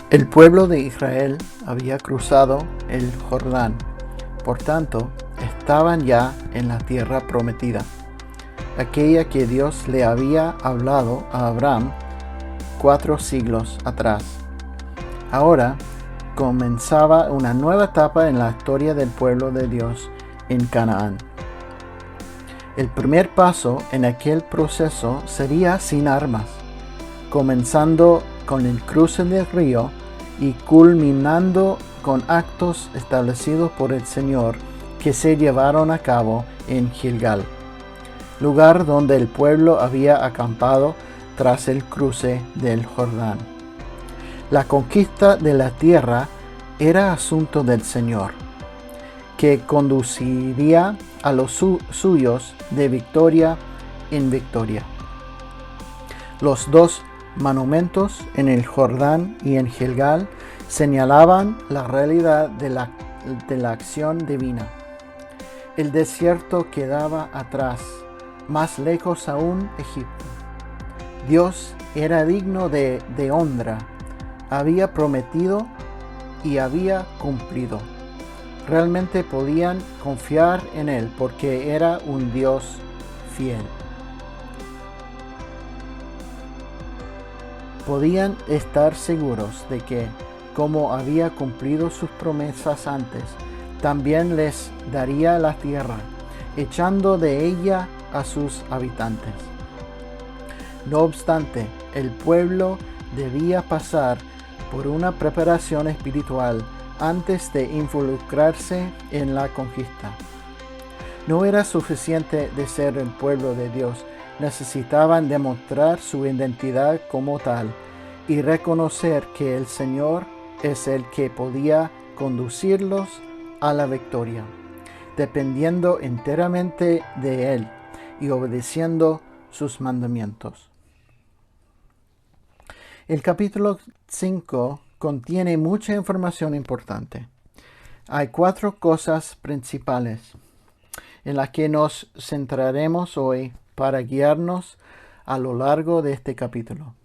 El pueblo de Israel había cruzado el Jordán, por tanto, estaban ya en la tierra prometida, aquella que Dios le había hablado a Abraham 4 siglos atrás. Ahora comenzaba una nueva etapa en la historia del pueblo de Dios en Canaán. El primer paso en aquel proceso sería sin armas, comenzando con el cruce del río y culminando con actos establecidos por el Señor que se llevaron a cabo en Gilgal, lugar donde el pueblo había acampado tras el cruce del Jordán. La conquista de la tierra era asunto del Señor, que conduciría a los suyos de victoria en victoria. Los dos monumentos en el Jordán y en Gilgal señalaban la realidad de la acción divina. El desierto quedaba atrás, más lejos aún Egipto. Dios era digno de honra, había prometido y había cumplido. Realmente podían confiar en Él porque era un Dios fiel. Podían estar seguros de que, como había cumplido sus promesas antes, también les daría la tierra, echando de ella a sus habitantes. No obstante, el pueblo debía pasar por una preparación espiritual antes de involucrarse en la conquista. No era suficiente de ser el pueblo de Dios, necesitaban demostrar su identidad como tal y reconocer que el Señor es el que podía conducirlos a la victoria, dependiendo enteramente de Él y obedeciendo sus mandamientos. El capítulo 5 contiene mucha información importante. Hay 4 cosas principales en las que nos centraremos hoy para guiarnos a lo largo de este capítulo.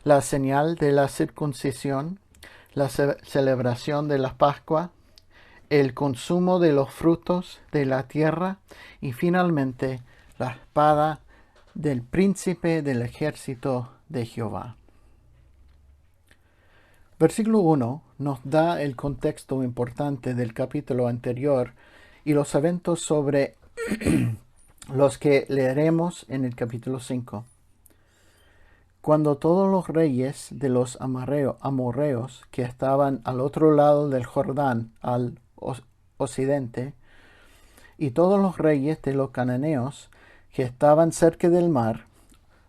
La señal de la circuncisión, la celebración de la Pascua, el consumo de los frutos de la tierra y finalmente la espada del príncipe del ejército de Jehová. Versículo 1 nos da el contexto importante del capítulo anterior y los eventos sobre los que leeremos en el capítulo 5. Cuando todos los reyes de los amorreos que estaban al otro lado del Jordán, al occidente, y todos los reyes de los cananeos que estaban cerca del mar,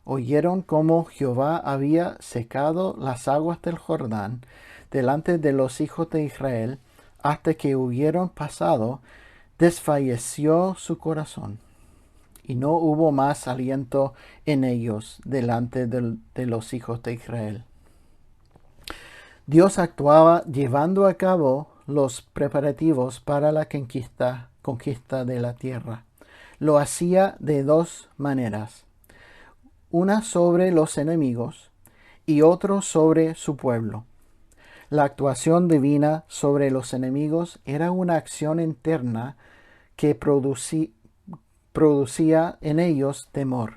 oyeron cómo Jehová había secado las aguas del Jordán delante de los hijos de Israel, hasta que hubieron pasado, desfalleció su corazón, y no hubo más aliento en ellos delante de los hijos de Israel. Dios actuaba llevando a cabo los preparativos para la conquista de la tierra. Lo hacía de 2 maneras, una sobre los enemigos y otro sobre su pueblo. La actuación divina sobre los enemigos era una acción interna que producía en ellos temor.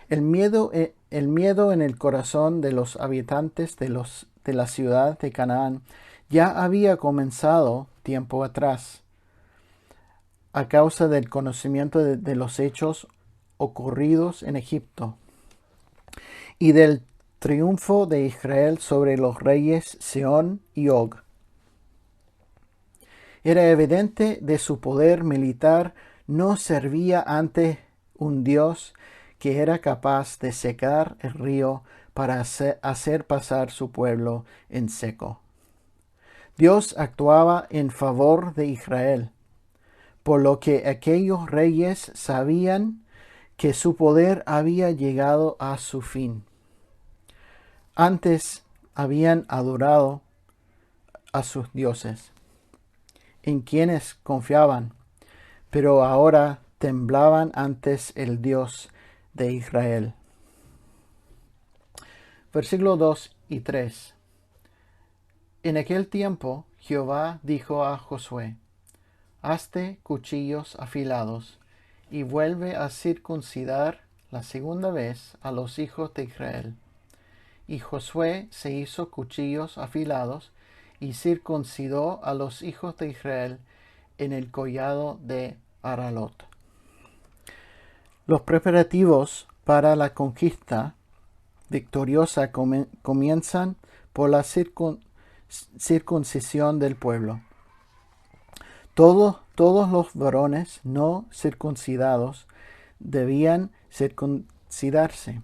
El miedo en el corazón de los habitantes de la ciudad de Canaán ya había comenzado tiempo atrás, a causa del conocimiento de los hechos ocurridos en Egipto y del triunfo de Israel sobre los reyes Sehón y Og. Era evidente de su poder militar, no servía ante un Dios que era capaz de secar el río para hacer pasar su pueblo en seco. Dios actuaba en favor de Israel, por lo que aquellos reyes sabían que su poder había llegado a su fin. Antes habían adorado a sus dioses, en quienes confiaban, pero ahora temblaban antes el Dios de Israel. Versículos 2 y 3. En aquel tiempo Jehová dijo a Josué: Hazte cuchillos afilados, y vuelve a circuncidar la segunda vez a los hijos de Israel. Y Josué se hizo cuchillos afilados, y circuncidó a los hijos de Israel en el collado de Aralot. Los preparativos para la conquista victoriosa comienzan por la circuncisión del pueblo. Todos los varones no circuncidados debían circuncidarse.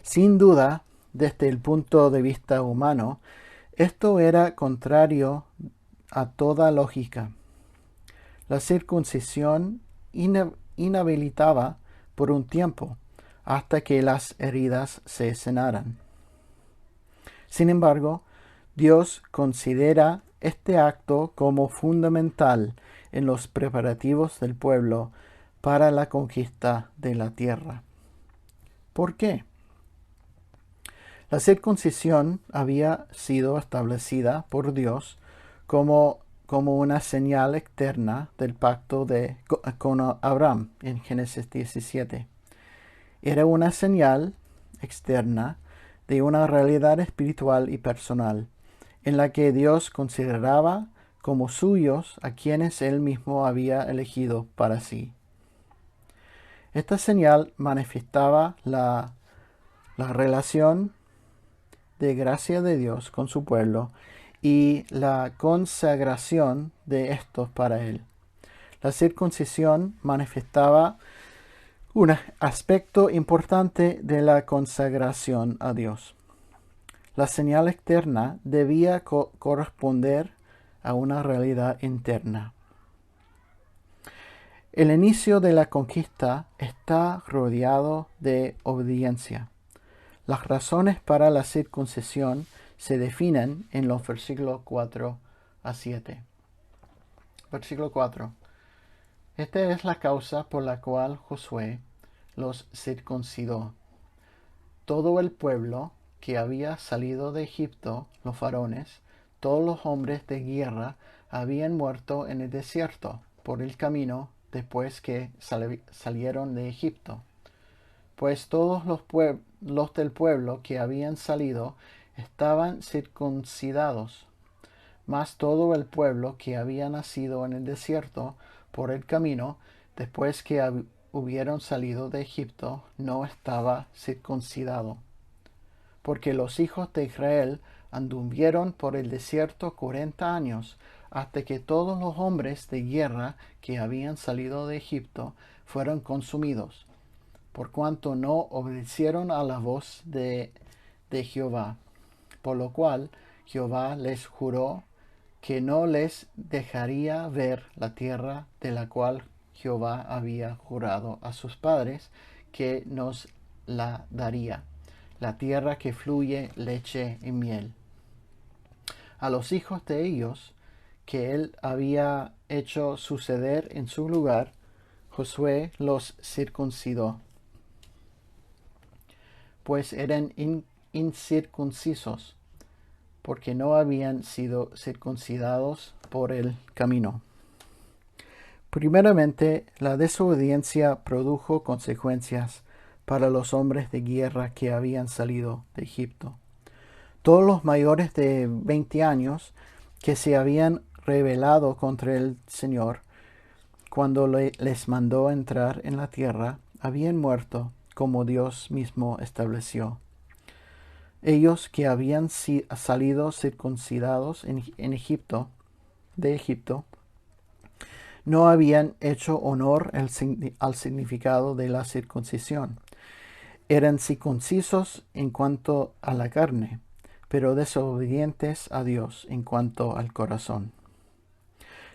Sin duda, desde el punto de vista humano, esto era contrario a toda lógica. La circuncisión inhabilitaba por un tiempo hasta que las heridas se sanaran. Sin embargo, Dios considera este acto como fundamental en los preparativos del pueblo para la conquista de la tierra. ¿Por qué? La circuncisión había sido establecida por Dios como una señal externa del pacto con Abraham en Génesis 17. Era una señal externa de una realidad espiritual y personal, en la que Dios consideraba como suyos a quienes Él mismo había elegido para sí. Esta señal manifestaba la relación de gracia de Dios con su pueblo y la consagración de estos para Él. La circuncisión manifestaba un aspecto importante de la consagración a Dios. La señal externa debía corresponder a una realidad interna. El inicio de la conquista está rodeado de obediencia. Las razones para la circuncisión se definen en los versículos 4 a 7. Versículo 4. Esta es la causa por la cual Josué los circuncidó. Todo el pueblo que había salido de Egipto, los varones, todos los hombres de guerra, habían muerto en el desierto por el camino después que salieron de Egipto. Pues todos los del pueblo que habían salido estaban circuncidados, mas todo el pueblo que había nacido en el desierto por el camino, después que hubieron salido de Egipto, no estaba circuncidado. Porque los hijos de Israel anduvieron por el desierto 40 años, hasta que todos los hombres de guerra que habían salido de Egipto fueron consumidos, por cuanto no obedecieron a la voz de Jehová. Por lo cual Jehová les juró que no les dejaría ver la tierra de la cual Jehová había jurado a sus padres que nos la daría, la tierra que fluye leche y miel. A los hijos de ellos, que él había hecho suceder en su lugar, Josué los circuncidó, pues eran incircuncisos, porque no habían sido circuncidados por el camino. Primeramente, la desobediencia produjo consecuencias para los hombres de guerra que habían salido de Egipto. Todos los mayores de 20 años que se habían rebelado contra el Señor cuando les mandó entrar en la tierra, habían muerto como Dios mismo estableció. Ellos que habían salido circuncidados de Egipto, no habían hecho honor al significado de la circuncisión. Eran circuncisos en cuanto a la carne, pero desobedientes a Dios en cuanto al corazón.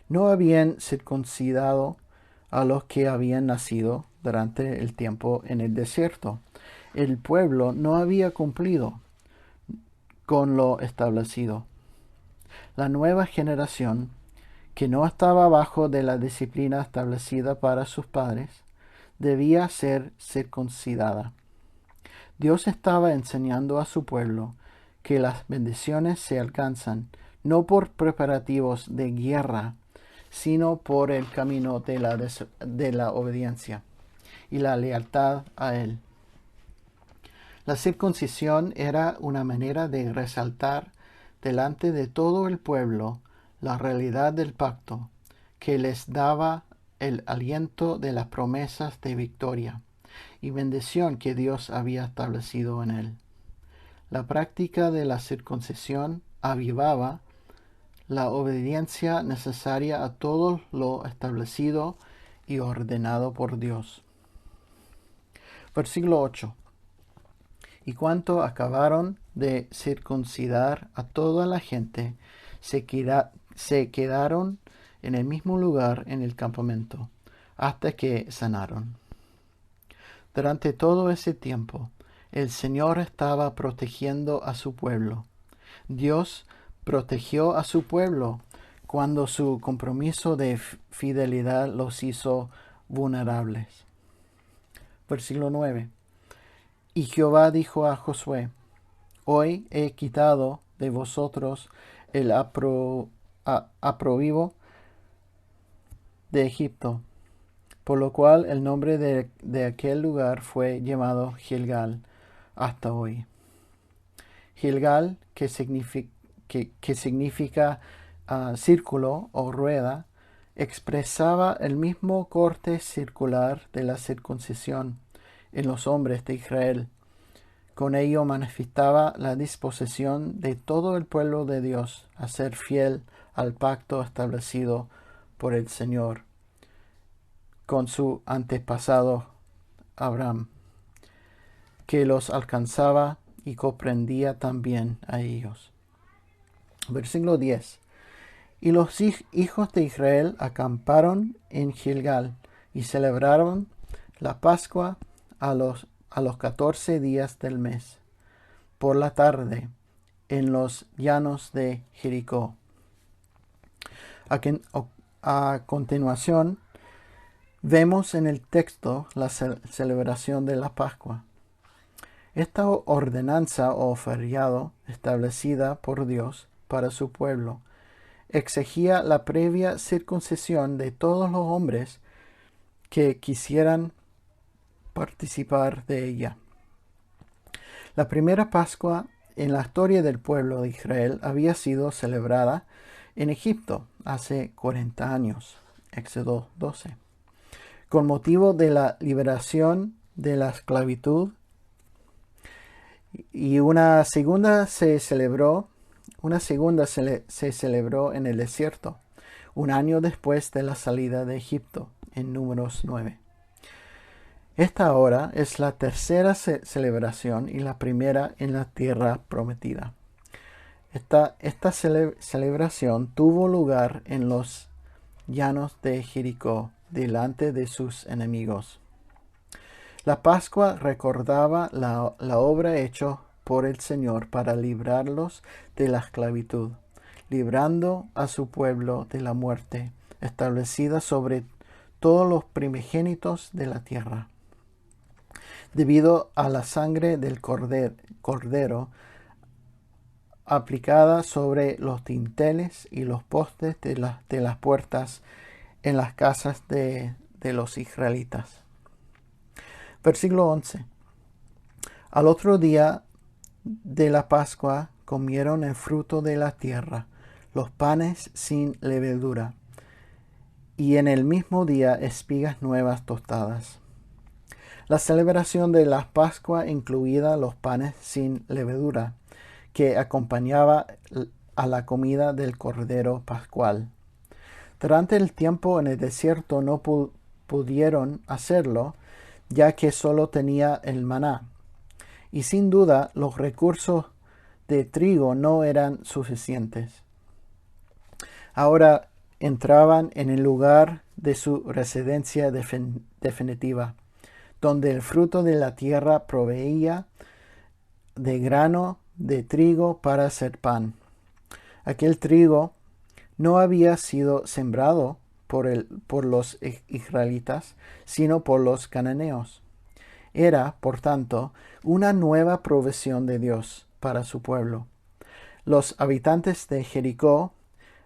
No habían circuncidado a los que habían nacido durante el tiempo en el desierto. El pueblo no había cumplido con lo establecido. La nueva generación, que no estaba bajo de la disciplina establecida para sus padres, debía ser circuncidada. Dios estaba enseñando a su pueblo que las bendiciones se alcanzan no por preparativos de guerra, sino por el camino de la obediencia y la lealtad a Él. La circuncisión era una manera de resaltar delante de todo el pueblo la realidad del pacto, que les daba el aliento de las promesas de victoria y bendición que Dios había establecido en él. La práctica de la circuncisión avivaba la obediencia necesaria a todo lo establecido y ordenado por Dios. Versículo 8. Y cuando acabaron de circuncidar a toda la gente, se quedaron en el mismo lugar en el campamento, hasta que sanaron. Durante todo ese tiempo, el Señor estaba protegiendo a su pueblo. Dios protegió a su pueblo cuando su compromiso de fidelidad los hizo vulnerables. Versículo 9. Y Jehová dijo a Josué: Hoy he quitado de vosotros el aprovivo de Egipto, por lo cual el nombre de aquel lugar fue llamado Gilgal hasta hoy. Gilgal, que significa círculo o rueda, expresaba el mismo corte circular de la circuncisión en los hombres de Israel. Con ello manifestaba la disposición de todo el pueblo de Dios a ser fiel al pacto establecido por el Señor con su antepasado Abraham, que los alcanzaba y comprendía también a ellos. Versículo 10. Y los hijos de Israel acamparon en Gilgal y celebraron la Pascua a los 14 días del mes, por la tarde, en los llanos de Jericó. A continuación, vemos en el texto la celebración de la Pascua. Esta ordenanza o feriado establecida por Dios para su pueblo exigía la previa circuncisión de todos los hombres que quisieran participar de ella. La primera Pascua en la historia del pueblo de Israel había sido celebrada en Egipto hace 40 años, Éxodo 12, con motivo de la liberación de la esclavitud, y una segunda se celebró en el desierto, un año después de la salida de Egipto, en Números 9. Esta ahora es la tercera celebración y la primera en la tierra prometida. Esta celebración tuvo lugar en los llanos de Jericó, delante de sus enemigos. La Pascua recordaba la obra hecha por el Señor para librarlos de la esclavitud, librando a su pueblo de la muerte, establecida sobre todos los primogénitos de la tierra. Debido a la sangre del cordero aplicada sobre los dinteles y los postes de las puertas en las casas de los israelitas. Versículo 11. Al otro día de la Pascua comieron el fruto de la tierra, los panes sin levadura, y en el mismo día espigas nuevas tostadas. La celebración de la Pascua incluía los panes sin levadura, que acompañaba a la comida del Cordero Pascual. Durante el tiempo en el desierto no pudieron hacerlo, ya que solo tenía el maná, y sin duda los recursos de trigo no eran suficientes. Ahora entraban en el lugar de su residencia definitiva, donde el fruto de la tierra proveía de grano de trigo para hacer pan. Aquel trigo no había sido sembrado por los israelitas, sino por los cananeos. Era, por tanto, una nueva provisión de Dios para su pueblo. Los habitantes de Jericó,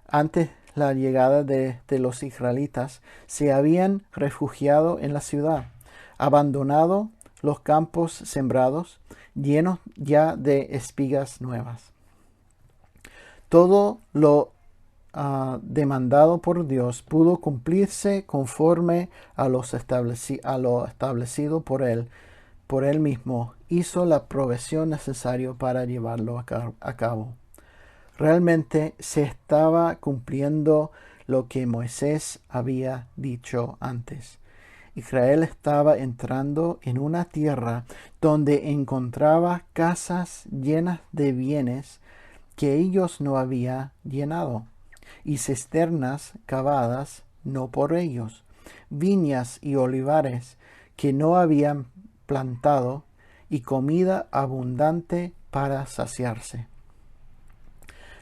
antes la llegada de los israelitas, se habían refugiado en la ciudad, abandonado los campos sembrados, llenos ya de espigas nuevas. Todo lo demandado por Dios pudo cumplirse conforme a lo establecido por él mismo. Hizo la provisión necesaria para llevarlo a cabo. Realmente se estaba cumpliendo lo que Moisés había dicho antes. Israel estaba entrando en una tierra donde encontraba casas llenas de bienes que ellos no habían llenado, y cisternas cavadas no por ellos, viñas y olivares que no habían plantado, y comida abundante para saciarse.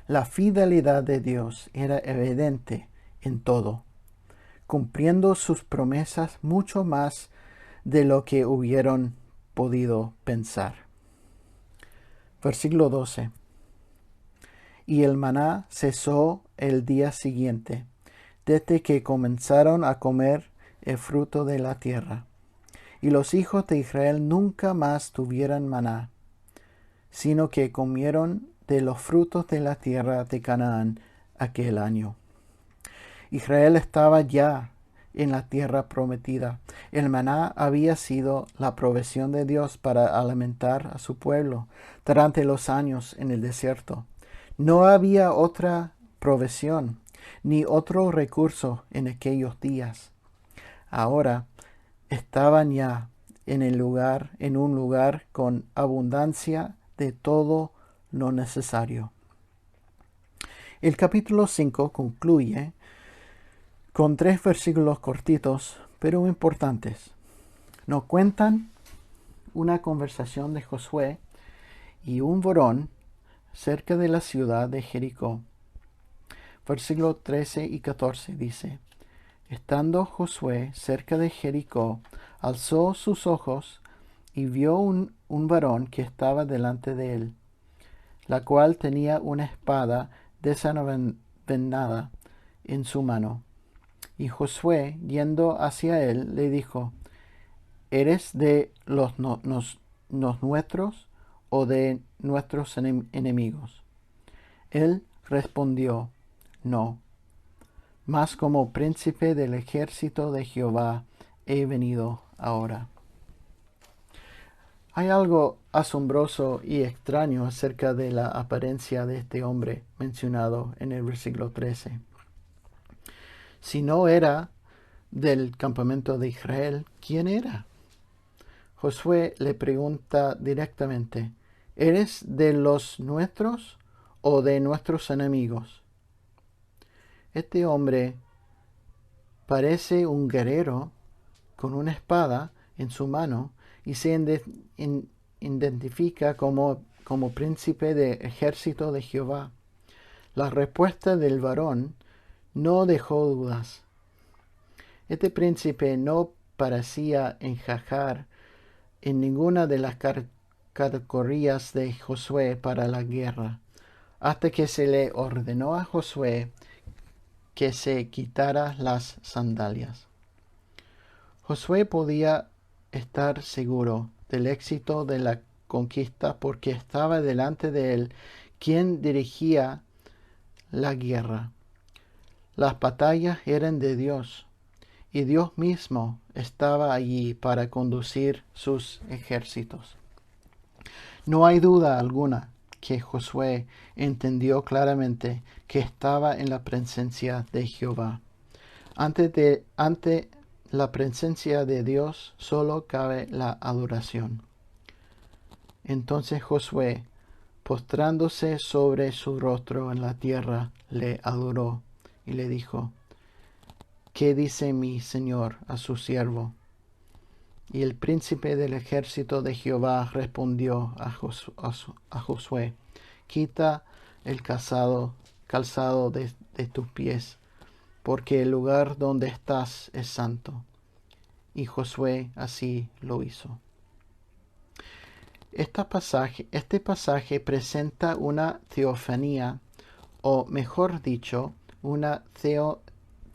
La fidelidad de Dios era evidente en todo, cumpliendo sus promesas mucho más de lo que hubieran podido pensar. Versículo 12. Y el maná cesó el día siguiente, desde que comenzaron a comer el fruto de la tierra. Y los hijos de Israel nunca más tuvieron maná, sino que comieron de los frutos de la tierra de Canaán aquel año. Israel estaba ya en la tierra prometida. El maná había sido la provisión de Dios para alimentar a su pueblo durante los años en el desierto. No había otra provisión ni otro recurso en aquellos días. Ahora estaban ya en un lugar con abundancia de todo lo necesario. El capítulo 5 concluye con 3 versículos cortitos, pero importantes. Nos cuentan una conversación de Josué y un varón cerca de la ciudad de Jericó. Versículos 13 y 14 dice: Estando Josué cerca de Jericó, alzó sus ojos y vio un varón que estaba delante de él, la cual tenía una espada desenvainada en su mano. Y Josué, yendo hacia él, le dijo: ¿Eres de los nuestros o de nuestros enemigos? Él respondió: No, mas como príncipe del ejército de Jehová he venido ahora. Hay algo asombroso y extraño acerca de la apariencia de este hombre mencionado en el versículo 13. Si no era del campamento de Israel, ¿quién era? Josué le pregunta directamente: ¿Eres de los nuestros o de nuestros enemigos? Este hombre parece un guerrero con una espada en su mano y se identifica como príncipe del ejército de Jehová. La respuesta del varón no dejó dudas. Este príncipe no parecía encajar en ninguna de las categorías de Josué para la guerra, hasta que se le ordenó a Josué que se quitara las sandalias. Josué podía estar seguro del éxito de la conquista porque estaba delante de él quien dirigía la guerra. Las batallas eran de Dios, y Dios mismo estaba allí para conducir sus ejércitos. No hay duda alguna que Josué entendió claramente que estaba en la presencia de Jehová. Ante la presencia de Dios solo cabe la adoración. Entonces Josué, postrándose sobre su rostro en la tierra, le adoró y le dijo: ¿Qué dice mi señor a su siervo? Y el príncipe del ejército de Jehová respondió a Josué: Quita el calzado de tus pies, porque el lugar donde estás es santo. Y Josué así lo hizo. Este pasaje presenta una teofanía, o mejor dicho, una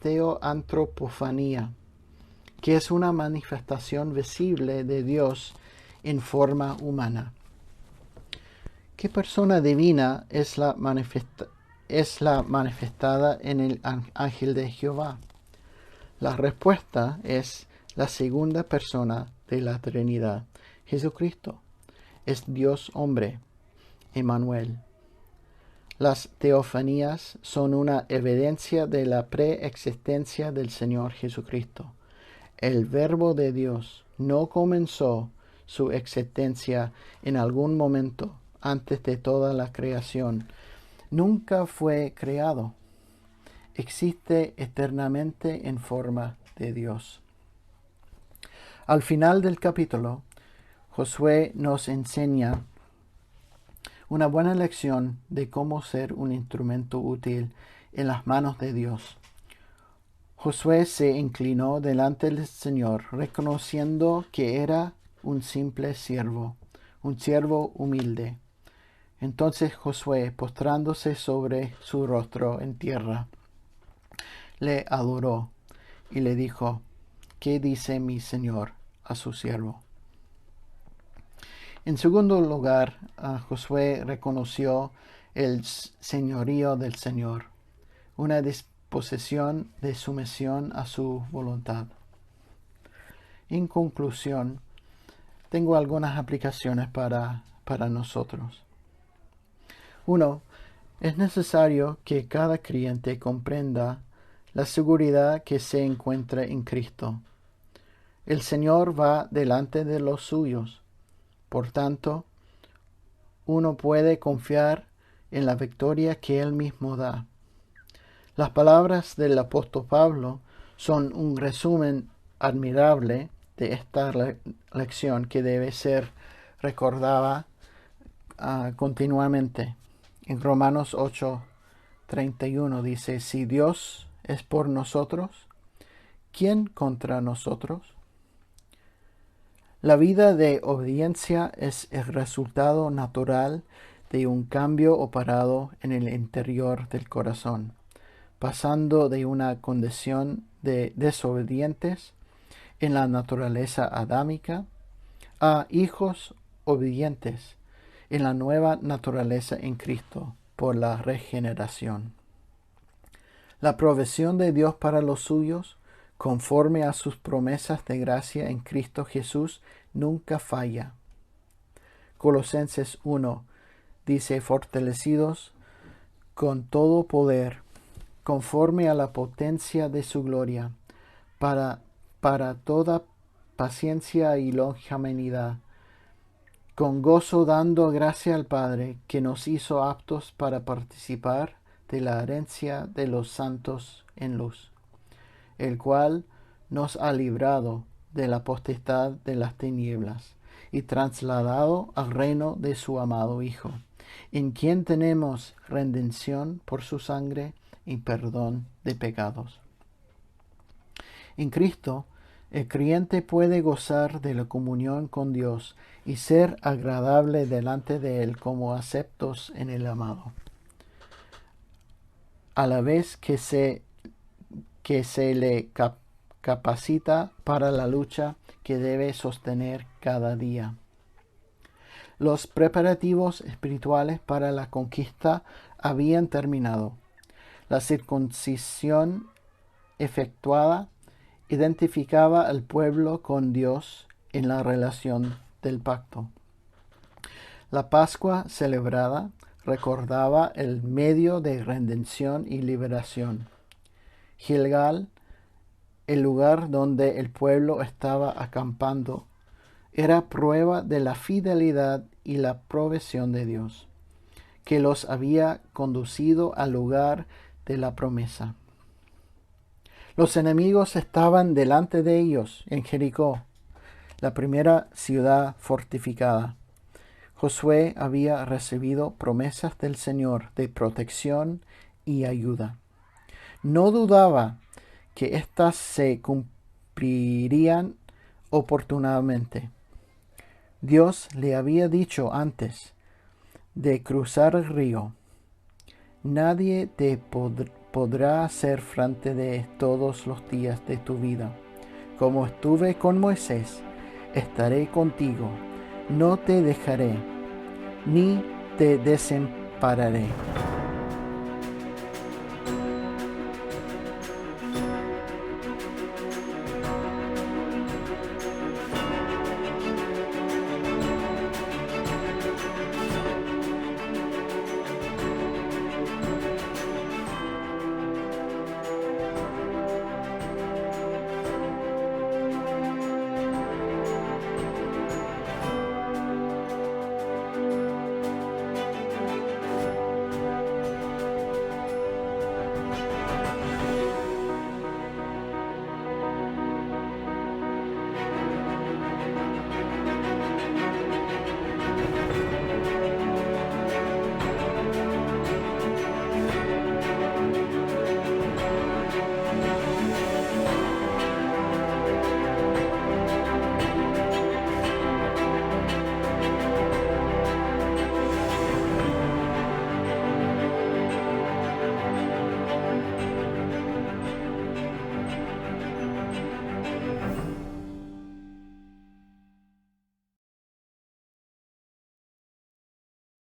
teoantropofanía, que es una manifestación visible de Dios en forma humana. ¿Qué persona divina es la manifestada en el ángel de Jehová? La respuesta es la segunda persona de la Trinidad, Jesucristo. Es Dios hombre, Emmanuel. Las teofanías son una evidencia de la preexistencia del Señor Jesucristo. El Verbo de Dios no comenzó su existencia en algún momento antes de toda la creación. Nunca fue creado. Existe eternamente en forma de Dios. Al final del capítulo, Josué nos enseña una buena lección de cómo ser un instrumento útil en las manos de Dios. Josué se inclinó delante del Señor, reconociendo que era un simple siervo, un siervo humilde. Entonces Josué, postrándose sobre su rostro en tierra, le adoró y le dijo: ¿Qué dice mi Señor a su siervo? En segundo lugar, Josué reconoció el señorío del Señor, una disposición de sumisión a su voluntad. En conclusión, tengo algunas aplicaciones para nosotros. 1. Es necesario que cada creyente comprenda la seguridad que se encuentra en Cristo. El Señor va delante de los suyos. Por tanto, uno puede confiar en la victoria que Él mismo da. Las palabras del apóstol Pablo son un resumen admirable de esta lección que debe ser recordada continuamente. En Romanos 8:31 dice: si Dios es por nosotros, ¿quién contra nosotros? La vida de obediencia es el resultado natural de un cambio operado en el interior del corazón, pasando de una condición de desobedientes en la naturaleza adámica a hijos obedientes en la nueva naturaleza en Cristo por la regeneración. La provisión de Dios para los suyos, conforme a sus promesas de gracia en Cristo Jesús, nunca falla. Colosenses 1 dice: fortalecidos con todo poder, conforme a la potencia de su gloria, para toda paciencia y longanimidad, con gozo dando gracia al Padre, que nos hizo aptos para participar de la herencia de los santos en luz, el cual nos ha librado de la potestad de las tinieblas y trasladado al reino de su amado Hijo, en quien tenemos redención por su sangre y perdón de pecados. En Cristo, el creyente puede gozar de la comunión con Dios y ser agradable delante de Él como aceptos en el amado, a la vez que se le capacita para la lucha que debe sostener cada día. Los preparativos espirituales para la conquista habían terminado. La circuncisión efectuada identificaba al pueblo con Dios en la relación del pacto. La Pascua celebrada recordaba el medio de redención y liberación. Gilgal, el lugar donde el pueblo estaba acampando, era prueba de la fidelidad y la provisión de Dios, que los había conducido al lugar de la promesa. Los enemigos estaban delante de ellos en Jericó, la primera ciudad fortificada. Josué había recibido promesas del Señor de protección y ayuda. No dudaba que éstas se cumplirían oportunamente. Dios le había dicho antes de cruzar el río: nadie te podrá hacer frente de todos los días de tu vida. Como estuve con Moisés, estaré contigo. No te dejaré, ni te desampararé.